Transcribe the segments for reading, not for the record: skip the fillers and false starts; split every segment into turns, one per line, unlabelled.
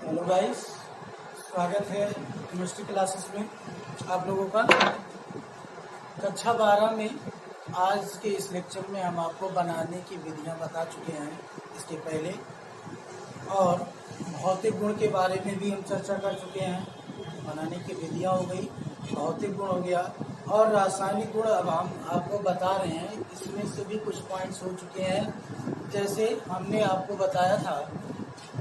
Hello guys, स्वागत है chemistry classes में आप लोगों का। कक्षा 12 में आज के इस लेक्चर में हम आपको बनाने की विधियां बता चुके हैं इसके पहले, और भौतिक गुण के बारे में भी हम चर्चा कर चुके हैं। बनाने की विधियां हो गई, भौतिक गुण हो गया, और रासायनिक गुण अब हम आपको बता रहे हैं। इसमें से भी कुछ पॉइंट्स हो चुके हैं। जैसे हमने आपको बताया था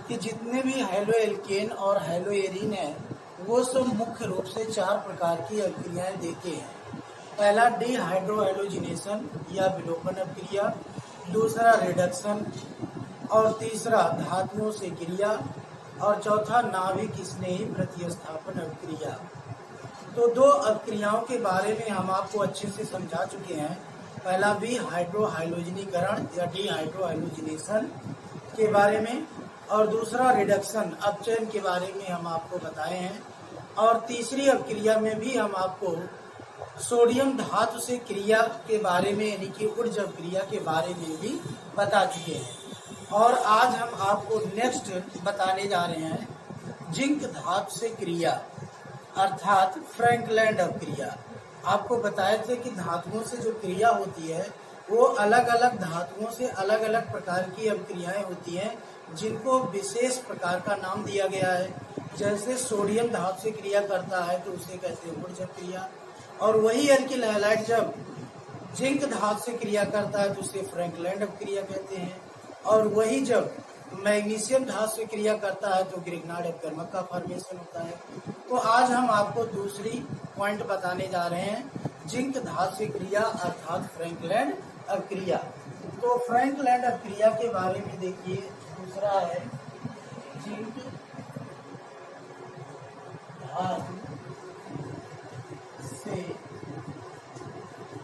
कि जितने भी हेलो एल्केन और हेलो एरीन है वो सब मुख्य रूप से 4 प्रकार की अभिक्रियाएं देते हैं। पहला डिहाइड्रोहाइलोजिनेशन या विलोपन अभिक्रिया, दूसरा रिडक्शन, और तीसरा धातुओं से क्रिया, और चौथा नाभिक स्नेही प्रतिस्थापन अभिक्रिया। तो 2 अभिक्रियाओं के बारे में हम आपको अच्छे से समझा चुके हैं। पहला भी हाइड्रोहाइलोजनीकरण या डिहाइड्रोहाइलोजिनेशन के बारे में, और दूसरा रिडक्शन अपचयन के बारे में हम आपको बताए हैं। और तीसरी अभिक्रिया में भी हम आपको सोडियम धातु से क्रिया के बारे में यानी कि ऊर्जा क्रिया के बारे में भी बता चुके हैं। और आज हम आपको नेक्स्ट बताने जा रहे हैं जिंक धातु से क्रिया अर्थात फ्रैंकलैंड अभिक्रिया। आपको बताए थे कि धातुओं से जो क्रिया होती है वो अलग अलग धातुओं से अलग अलग प्रकार की अभिक्रियाएं होती हैं जिनको विशेष प्रकार का नाम दिया गया है। जैसे सोडियम धातु से क्रिया करता है तो उसे कहते हैं ऊर्जा क्रिया, और वही एल्किल हैलाइड जब जिंक धातु से क्रिया करता है तो उसे फ्रैंकलैंड अभिक्रिया कहते हैं, और वही जब मैग्नीशियम धातु से क्रिया करता है तो ग्रिग्नार्ड अपकर्मक का फॉर्मेशन होता है। तो आज हम आपको दूसरी पॉइंट बताने जा रहे हैं जिंक धातु से क्रिया अर्थात फ्रैंकलैंड अभिक्रिया। तो फ्रैंकलैंड अभिक्रिया के बारे में देखिए, दूसरा है जिंक धातु से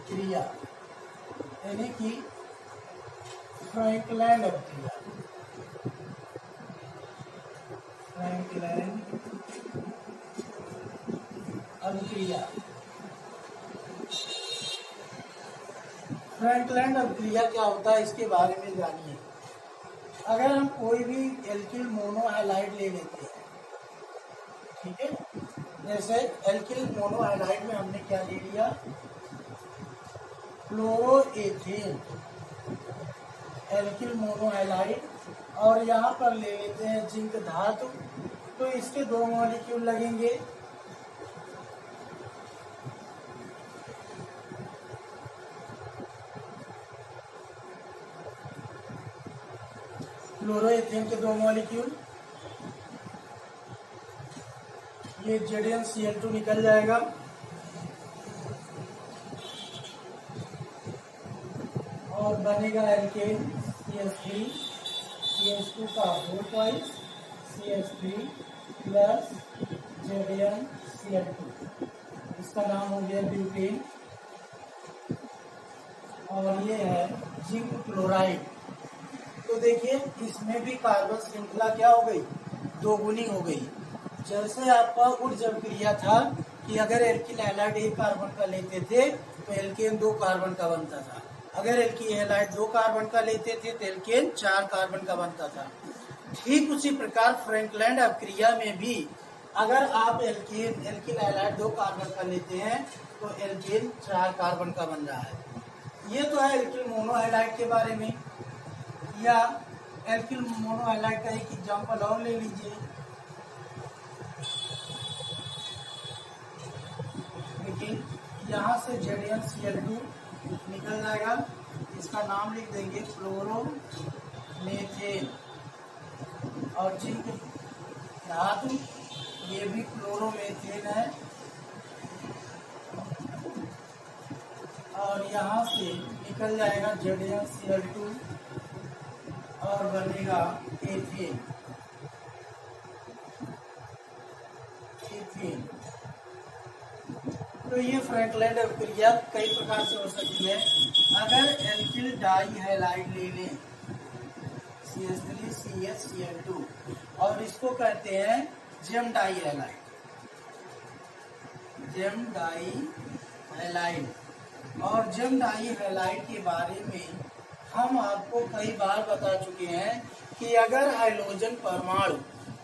क्रिया यानी कि फ्रैंकलैंड अभिक्रिया। फ्रैंकलैंड अभिक्रिया फ्रैंकलैंड अभिक्रिया क्या होता है इसके बारे में जानिए। अगर हम कोई भी एल्किल मोनोहैलाइड ले लेते हैं, ठीक है, जैसे एल्किल मोनोहैलाइड में हमने क्या ले लिया, क्लोरोएथेन एल्किल मोनोहैलाइड, और यहाँ पर ले लेते हैं जिंक धातु। तो इसके 2 मॉलिक्यूल लगेंगे, क्लोरोएथेन के 2 मॉलिक्यूल, ये ZnCl2 निकल जाएगा, और बनेगा एल्केन CH3 CH2 का whole twice CH3 plus ZnCl2, इसका नाम हो गया ब्यूटेन। और ये है जिंक क्लोराइड। तो देखिए इसमें भी कार्बन श्रृंखला क्या हो गई, 2 गुनी हो गई। जैसे आपका ऊर्जा क्रिया था कि अगर एल्किल हैलाइड 1 कार्बन का लेते थे तो एल्केन 2 कार्बन का बनता था, अगर एल्किल हैलाइड 2 कार्बन का लेते थे तो एल्केन 4 कार्बन का बनता था। ठीक उसी प्रकार फ्रैंकलैंड अभिक्रिया में भी अगर आप एल्किल हैलाइड 2 कार्बन का लेते हैं तो एल्केन 4 कार्बन का बन रहा है। ये तो है एल्किल मोनोहैलाइड के बारे में। या एल्किल मोनोहैलाइड का एक एग्जाम्पल और ले लीजिए, देखिए यहाँ से ZnCl2 निकल जाएगा, इसका नाम लिख देंगे क्लोरोमेथेन, और जिंक धातु ये भी क्लोरोमेथेन है, और यहाँ से निकल जाएगा ZnCl2 और बनेगा एथेन। तो ये फ्रैंकलैंड अभिक्रिया कई प्रकार से हो सकती है। अगर एल्किल डाइहैलाइड ले लें CH3 CHCl2 और इसको कहते हैं जेम डाइहैलाइड, जेम डाइहैलाइड, और जेम डाइहैलाइड के बारे में हम आपको कई बार बता चुके हैं कि अगर हाइड्रोजन परमाणु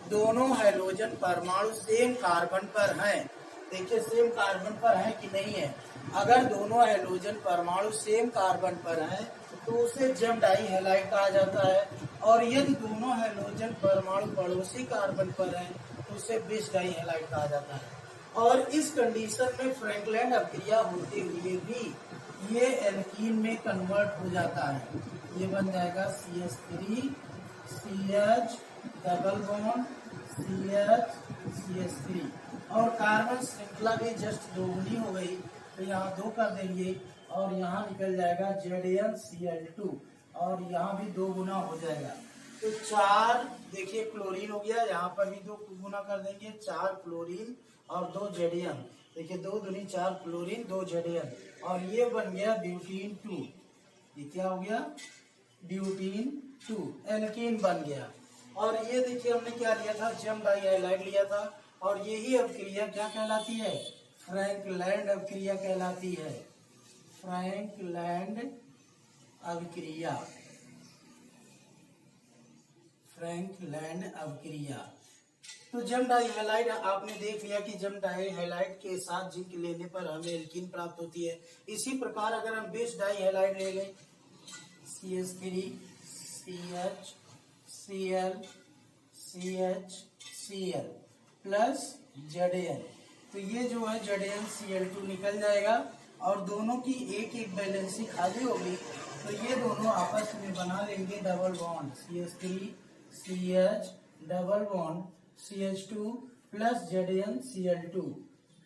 दोनों हाइड्रोजन परमाणु सेम कार्बन पर हैं, देखिए सेम कार्बन पर है कि नहीं है। अगर दोनों हाइड्रोजन परमाणु सेम कार्बन पर हैं तो उसे जम डाई हैलाइड कहा जाता है, और यदि दोनों हाइड्रोजन परमाणु पड़ोसी कार्बन पर हैं तो उसे बिस डाई हैलाइड कहा जाता है। और इस कंडीशन में फ्रैंकलैंड अभिक्रिया होते हुए भी ये एल्कीन में कन्वर्ट हो जाता है। ये बन जाएगा CH3 CH double bond CH CH3, और कार्बन श्रृंखला भी जस्ट दोगुनी हो गई, तो यहाँ 2 कर देंगे और यहाँ निकल जाएगा ZnCl2, और यहाँ भी 2 गुना हो जाएगा। तो 4 देखिए क्लोरीन हो गया, यहाँ पर भी 2 गुना कर देंगे, 4 क्लोरीन और 2 Zn, देखिए 2 दूनी 4 क्लोरीन 2 Zn, और ये बन गया ब्यूटीन 2। ये क्या हो गया? ब्यूटीन 2 एल्कीन बन गया। और ये देखिए हमने क्या लिया था, जम डाई हैलाइड लिया था, और यही अभिक्रिया क्या कहलाती है? फ्रैंकलैंड अभिक्रिया कहलाती है। फ्रैंकलैंड अभिक्रिया, फ्रैंकलैंड अभिक्रिया। तो जम डाई हैलाइड आपने देख लिया कि जम डाई हैलाइड के साथ जिंक लेने पर हमें एल्कीन प्राप्त होती है। इसी प्रकार अगर हम बिस डाई हैलाइड ले लें, CH3 CH Cl CH Cl plus Zn, तो ये जो है ZnCl2 निकल जाएगा, और दोनों की एक एक बैलेंसी खाली होगी, तो ये दोनों आपस में बना लेंगे double bond, CH3 CH double bond CH2 plus ZnCl2।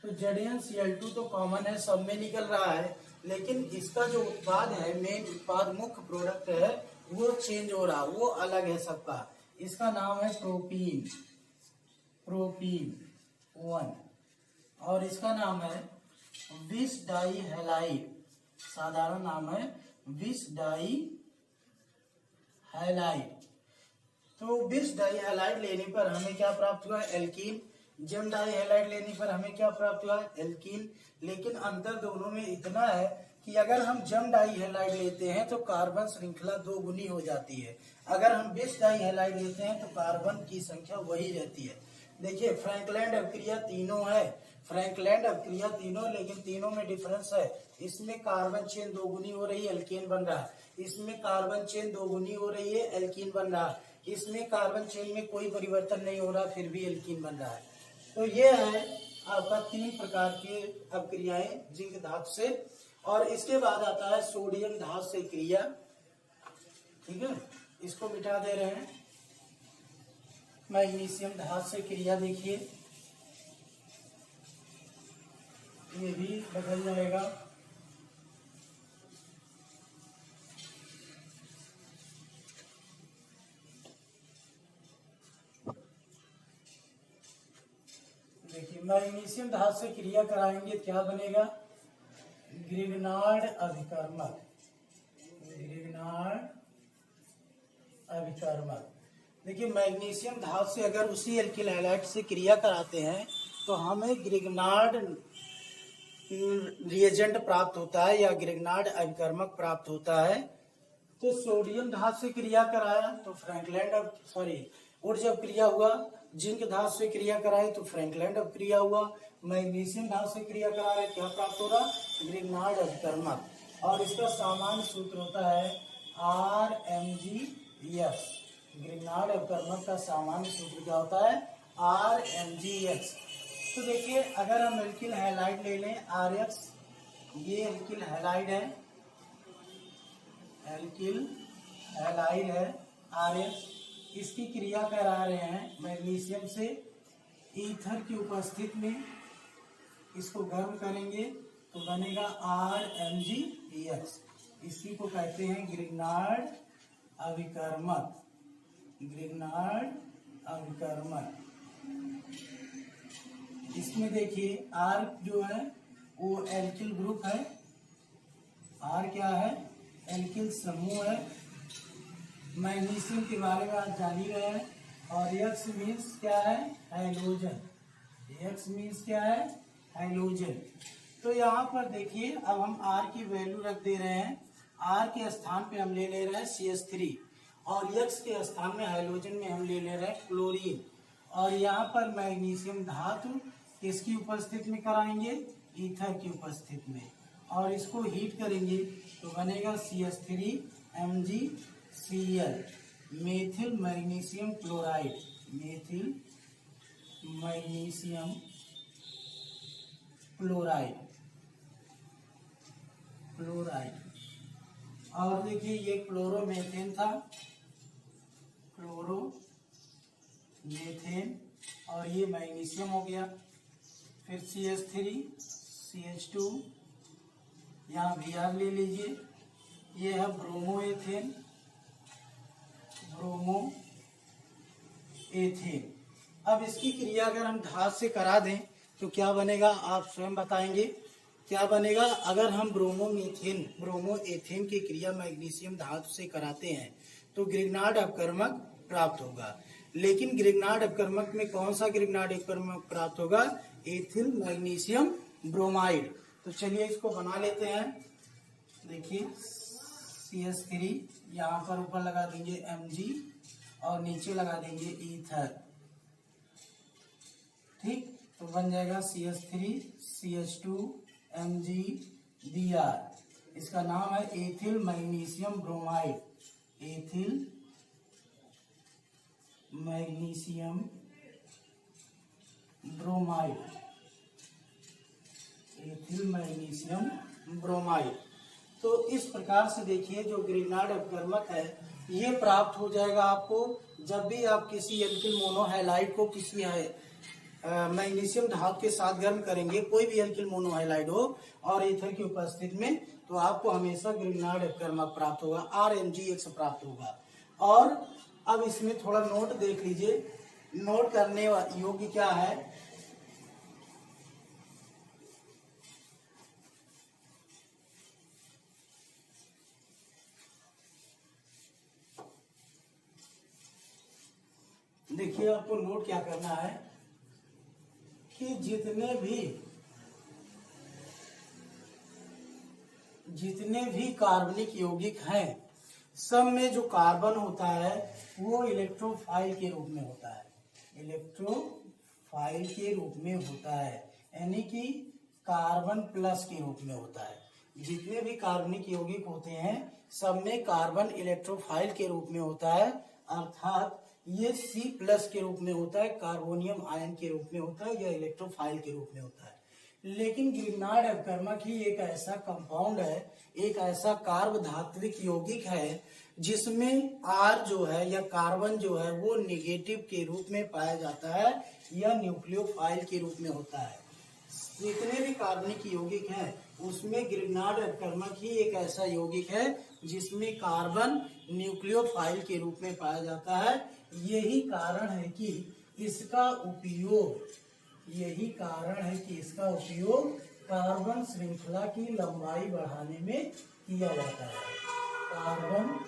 तो ZnCl2 तो कॉमन है, सब में निकल रहा है, लेकिन इसका जो उत्पाद है, मेन उत्पाद मुख्य प्रोडक्ट है, वो चेंज हो रहा, वो अलग है सबका। इसका नाम है प्रोपीन, प्रोपीन 1, और इसका नाम है बिस डाई हैलाइड, साधारण नाम है बिस डाई हैलाइड। तो बिस डाई हैलाइड लेने पर हमें क्या प्राप्त हुआ? एल्कीन। जम डाई हैलाइड लेने पर हमें क्या प्राप्त हुआ? एल्कीन। लेकिन अंतर दोनों में इतना है कि अगर हम जम डाई हैलाइड लेते हैं तो कार्बन श्रृंखला 2 गुनी हो जाती है, अगर हम बिस डाई हैलाइड लेते हैं तो कार्बन की संख्या वही रहती है। देखिए फ्रैंकलैंड अभिक्रिया तीनों है, फ्रैंकलैंड अभिक्रिया तीनों, लेकिन तीनों में डिफरेंस है। इसमें कार्बन चेन 2 गुनी हो रही है, एल्कीन बन रहा है। इसमें कार्बन चेन 2 गुनी हो रही है, एल्कीन बन रहा है। इसमें कार्बन चेन में कोई परिवर्तन नहीं हो रहा, फिर भी एल्कीन बन रहा है। तो ये है आपका 3 प्रकार की अभिक्रियाएं जिंक धातु से। और इसके बाद आता है सोडियम धातु से क्रिया, ठीक है, इसको मिटा दे रहे हैं। मैग्नीशियम धातु से क्रिया देखिए, ये भी बदल जाएगा। देखिए मैग्नीशियम धातु से क्रिया कराएंगे, क्या बनेगा? ग्रिग्नार्ड अभिकर्मक, ग्रिग्नार्ड अभिकर्मक। देखिए मैग्नीशियम धातु से अगर उसी एल्किल हैलाइड से क्रिया कराते हैं तो हमें ग्रिग्नार्ड रिएजेंट प्राप्त होता है, या ग्रिग्नार्ड अभिकर्मक प्राप्त होता है। तो सोडियम धातु से क्रिया कराया तो फ्रैंकलैंड ऊर्जा क्रिया हुआ, जिंक धातु से क्रिया कराए तो फ्रैंकलैंड अभिक्रिया हुआ, मैग्नीशियम धातु से क्रिया करा रहे क्या प्राप्त हो रहा? ग्रिग्नार्ड अभिकर्मक। और इसका सामान्य सूत्र होता है RMgS। ग्रिग्नार्ड अभिकर्मक का सामान्य सूत्र क्या होता है? RMgS। तो देखिए अगर हम एल्किल हैलाइड ले लें RX, ये एल्किल हैलाइड है, एल्किल हैलाइड है RX, इसकी क्रिया करा रहे हैं मैग्नीशियम से, ईथर की उपस्थिति में इसको गर्म करेंगे तो बनेगा RMgX। इसी को कहते हैं ग्रिग्नार्ड अभिकर्मक, ग्रिग्नार्ड अभिकर्मक। इसमें देखिए R जो है वो एल्किल ग्रुप है, R क्या है? एल्किल समूह है। मैग्नीशियम के बारे में आप जान ही रहे हैं। और X मीन्स क्या है? हाइड्रोजन। X मीन्स क्या है? हाइड्रोजन। तो यहाँ पर देखिए अब हम R की वैल्यू रख दे रहे हैं, R के स्थान पे हम ले रहे हैं CH3, और X के स्थान में हाइड्रोजन में हम ले रहे हैं क्लोरीन, और यहाँ पर मैग्नीशियम धातु किसकी उपस्थिति में कराएंगे, ईथर की उपस्थिति में, और इसको हीट करेंगे तो बनेगा CH3MgCl, methyl magnesium chloride, methyl magnesium chloride, और देखिए ये क्लोरोमेथेन था, क्लोरोमेथेन, और ये मैग्नीशियम हो गया। फिर CH3 CH2, यहाँ Br ले लीजिए, ये है ब्रोमोएथेन, अब इसकी क्रिया अगर हम धातु से करा दें तो क्या बनेगा, आप स्वयं बताएंगे क्या बनेगा। अगर हम ब्रोमोएथेन की क्रिया मैग्नीशियम धातु से कराते हैं तो ग्रिग्नार्ड अपकर्मक प्राप्त होगा। लेकिन ग्रिग्नार्ड अपकर्मक में कौन सा ग्रिग्नार्ड अपकर्मक प्राप्त होगा, एथिल मैग्नीशियम ब्रोमाइड। तो चलिए इसको बना लेते हैं। देखिए CH3 यहाँ पर ऊपर लगा देंगे Mg और नीचे लगा देंगे ईथर, ठीक। तो बन जाएगा CH3 CH2 MgBr, इसका नाम है ethyl magnesium bromide, ethyl magnesium bromide, ethyl magnesium bromide. तो इस प्रकार से देखिए जो ग्रिग्नार्ड अपकर्मक है ये प्राप्त हो जाएगा आपको जब भी आप किसी एल्किल मोनोहैलाइड को किसी मैग्नीशियम धातु के साथ गर्म करेंगे, कोई भी एल्किल मोनोहैलाइड हो और ईथर की उपस्थिति में, तो आपको हमेशा ग्रिग्नार्ड अपकर्मक प्राप्त होगा, RMgX प्राप्त होगा। और अब इसमें थोड़ा नोट देख लीजिए, नोट करने योग्य क्या है। देखिए आपको नोट क्या करना है कि जितने भी कार्बनिक यौगिक हैं सब में जो कार्बन होता है वो इलेक्ट्रोफाइल के रूप में होता है, इलेक्ट्रोफाइल के रूप में होता है, यानी कि कार्बन प्लस के रूप में होता है। जितने भी कार्बनिक यौगिक होते हैं सब में कार्बन इलेक्ट्रोफाइल के रूप में होता है, अर्थात ये C+ के रूप में होता है, कार्बोनियम आयन के रूप में होता है या इलेक्ट्रोफाइल के रूप में होता है। लेकिन ग्रिग्नार्ड अपकर्मक ही एक ऐसा कंपाउंड है, एक ऐसा कार्बधात्विक यौगिक है जिसमें R जो है या कार्बन जो है वो नेगेटिव के रूप में पाया जाता है या न्यूक्लियोफाइल के रूप में होता है। जितने भी कार्बनिक यौगिक हैं उसमें ग्रिग्नार्ड अपकर्मक ही एक ऐसा यौगिक है जिसमें कार्बन न्यूक्लियोफाइल के रूप में पाया जाता है। यही कारण है कि इसका उपयोग कार्बन श्रृंखला की लंबाई बढ़ाने में किया जाता है, कार्बन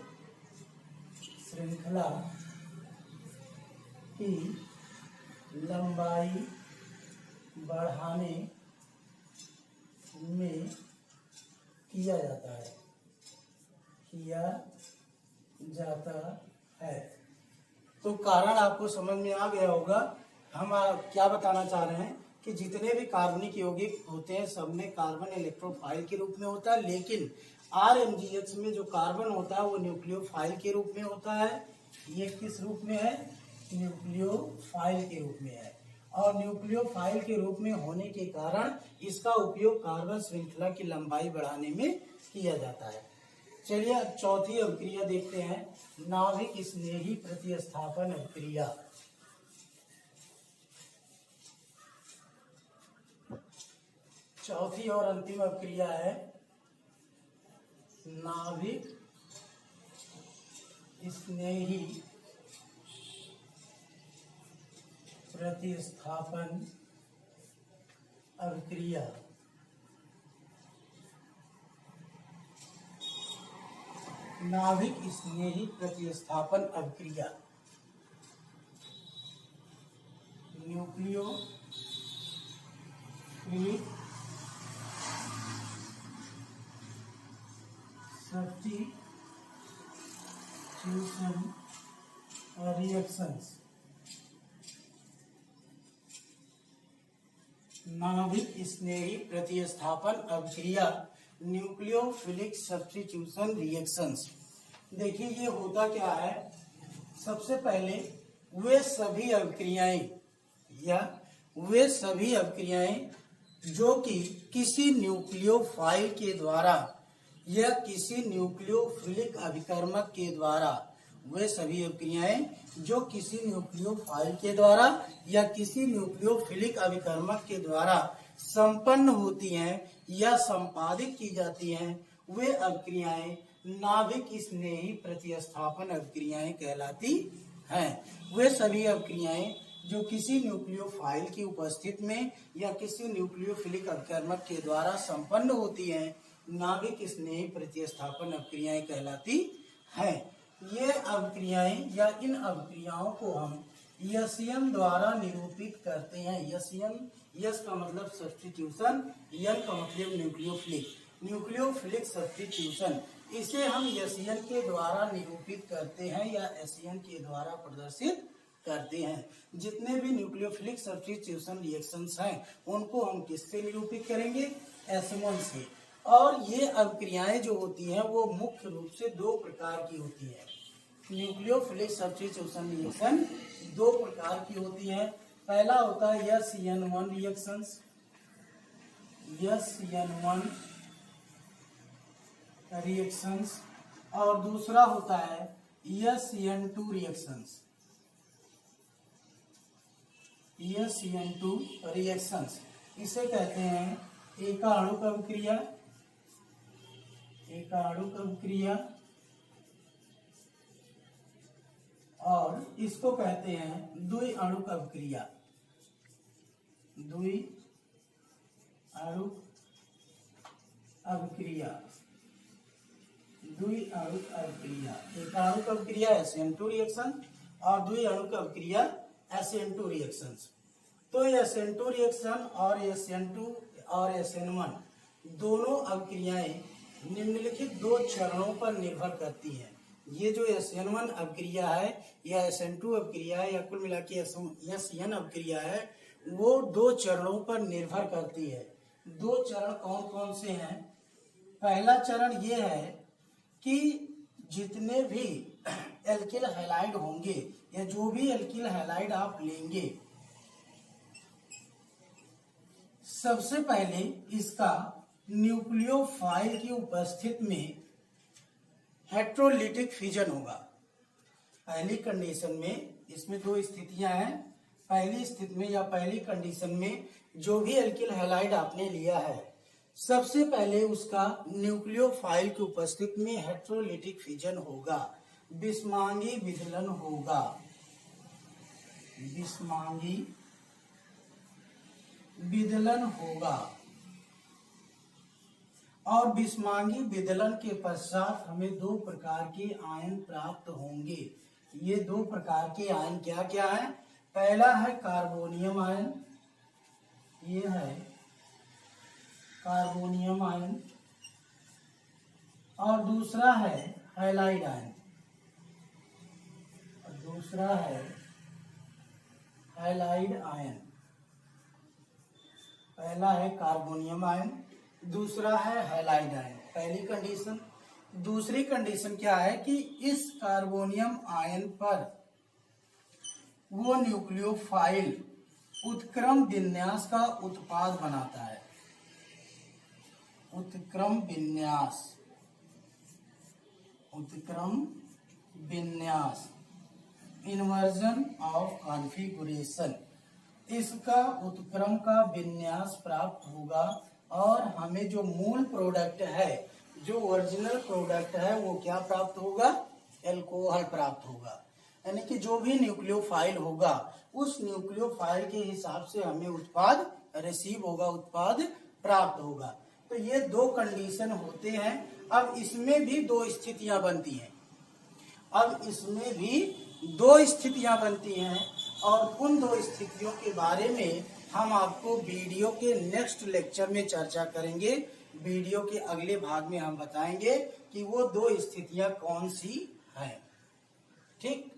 श्रृंखला की लंबाई बढ़ाने में किया जाता है। तो कारण आपको समझ में आ गया होगा। हम क्या बताना चाह रहे हैं कि जितने भी कार्बनिक यौगिक होते हैं सब में कार्बन इलेक्ट्रोफाइल के रूप में होता है, लेकिन RMgX में जो कार्बन होता है वो न्यूक्लियोफाइल के रूप में होता है। ये किस रूप में है, न्यूक्लियोफाइल के रूप में है, और न्यूक्लियोफाइल के रूप में होने के कारण इसका उपयोग कार्बन श्रृंखला की लंबाई बढ़ाने में किया जाता है। चलिए अब चौथी अभिक्रिया देखते हैं, नाभिक स्नेही प्रतिस्थापन अभिक्रिया। चौथी और अंतिम अभिक्रिया है नाभिक स्नेही प्रतिस्थापन अभिक्रिया। नाभिक स्नेही प्रतिस्थापन अभिक्रिया, न्यूक्लियोफिलिक सब्स्टिट्यूशन रिएक्शंस। नाभिक स्नेही प्रतिस्थापन अभिक्रिया न्यूक्लियोफिलिक सब्स्टिट्यूशन रिएक्शंस। देखिए ये होता क्या है, सबसे पहले वे सभी अभिक्रियाएं जो कि किसी न्यूक्लियोफाइल के द्वारा या किसी न्यूक्लियोफिलिक अभिकर्मक के द्वारा, वे सभी अभिक्रियाएं जो किसी न्यूक्लियोफाइल के द्वारा या किसी न्यूक्लियोफिलिक अभिकर्मक के द्वारा संपन्न होती हैं या संपादित की जाती हैं, वे अभिक्रियाएं नाभिक स्नेही प्रतिस्थापन अभिक्रियाएं कहलाती हैं। वे सभी अभिक्रियाएं जो किसी न्यूक्लियोफाइल की उपस्थिति में या किसी न्यूक्लियोफिलिक अभिकर्मक के द्वारा संपन्न होती हैं, नाभिक स्नेही प्रतिस्थापन अभिक्रियाएं कहलाती हैं। ये अभिक्रियाएं या इन अभिक्रियाओं को हम यसियन द्वारा निरूपित करते हैं। यसियन, यस का मतलब सब्स्टिट्यूशन, यन का मतलब न्यूक्लियोफिलिक सब्स्टिट्यूशन। इसे हम यसियन के द्वारा निरूपित करते हैं या एसियन के द्वारा प्रदर्शित करते हैं। जितने भी न्यूक्लियोफिलिक सब्स्टिट्यूशन रिएक्शंस हैं उनको हम किससे निरूपित करेंगे? एसियन से। और ये अभिक्रियाएं जो होती हैं वो मुख्य रूप से दो प्रकार की होती है। न्यूक्लियोफिलिक सब्स्टिट्यूशन रिएक्शन दो प्रकार की होती है। पहला होता है SN1 रिएक्शंस, SN1 रिएक्शंस, और दूसरा होता है SN2 रिएक्शंस, SN2 रिएक्शंस। इसे कहते हैं एकाणुक अभिक्रिया, और इसको कहते हैं द्विअणुक अभिक्रिया, एकाणुक अभिक्रिया SN2 रिएक्शन और द्विअणुक अभिक्रिया SN2 रिएक्शंस। तो SN2 रिएक्शन और SN2 और SN1 दोनों अभिक्रियाएं निम्नलिखित दो चरणों पर निर्भर करती हैं। ये जो SN1 अभिक्रिया है या SN2 अभिक्रिया है या कुल मिला के SN अभिक्रिया है, वो दो चरणों पर निर्भर करती है। दो चरण कौन कौन से हैं? पहला चरण ये है कि जितने भी एल्किल हैलाइड होंगे या जो भी एल्किल हैलाइड आप लेंगे, सबसे पहले इसका न्यूक्लियोफाइल की उपस्थिति में हेट्रोलिटिक फिजन होगा। पहली कंडीशन में इसमें दो स्थितियां हैं। पहली स्थिति में या पहली कंडीशन में जो भी एल्किल हैलाइड आपने लिया है, सबसे पहले उसका न्यूक्लियोफाइल की उपस्थिति में हेट्रोलिटिक फिजन होगा, बिस्मांगी विदलन होगा, बिस्मांगी विदलन होगा। और बिस्मांगी विदलन के पश्चात हमें दो प्रकार के आयन प्राप्त होंगे। ये दो प्रकार के आयन क्या क्या है? पहला है कार्बोनियम आयन, ये है कार्बोनियम आयन, और दूसरा है हैलाइड आयन, दूसरा है हैलाइड आयन। पहला है कार्बोनियम आयन, दूसरा है हैलाइड आयन, पहली कंडीशन। दूसरी कंडीशन क्या है कि इस कार्बोनियम आयन पर वो न्यूक्लियोफाइल उत्क्रम विन्यास का उत्पाद बनाता है, उत्क्रम विन्यास, इन्वर्जन ऑफ कॉन्फ़िगरेशन। इसका उत्क्रम का विन्यास प्राप्त होगा और हमें जो मूल प्रोडक्ट है, जो ओरिजिनल प्रोडक्ट है, वो क्या प्राप्त होगा? एल्कोहल प्राप्त होगा। यानी कि जो भी न्यूक्लियोफाइल होगा उस न्यूक्लियोफाइल के हिसाब से हमें उत्पाद रिसीव होगा, उत्पाद प्राप्त होगा। तो ये दो कंडीशन होते हैं। अब इसमें भी दो स्थितियां बनती हैं, और उन दो स्थितियों के बारे में हम आपको वीडियो के नेक्स्ट लेक्चर में चर्चा करेंगे। वीडियो के अगले भाग में हम बताएंगे कि वो दो स्थितियां कौन सी हैं। ठीक।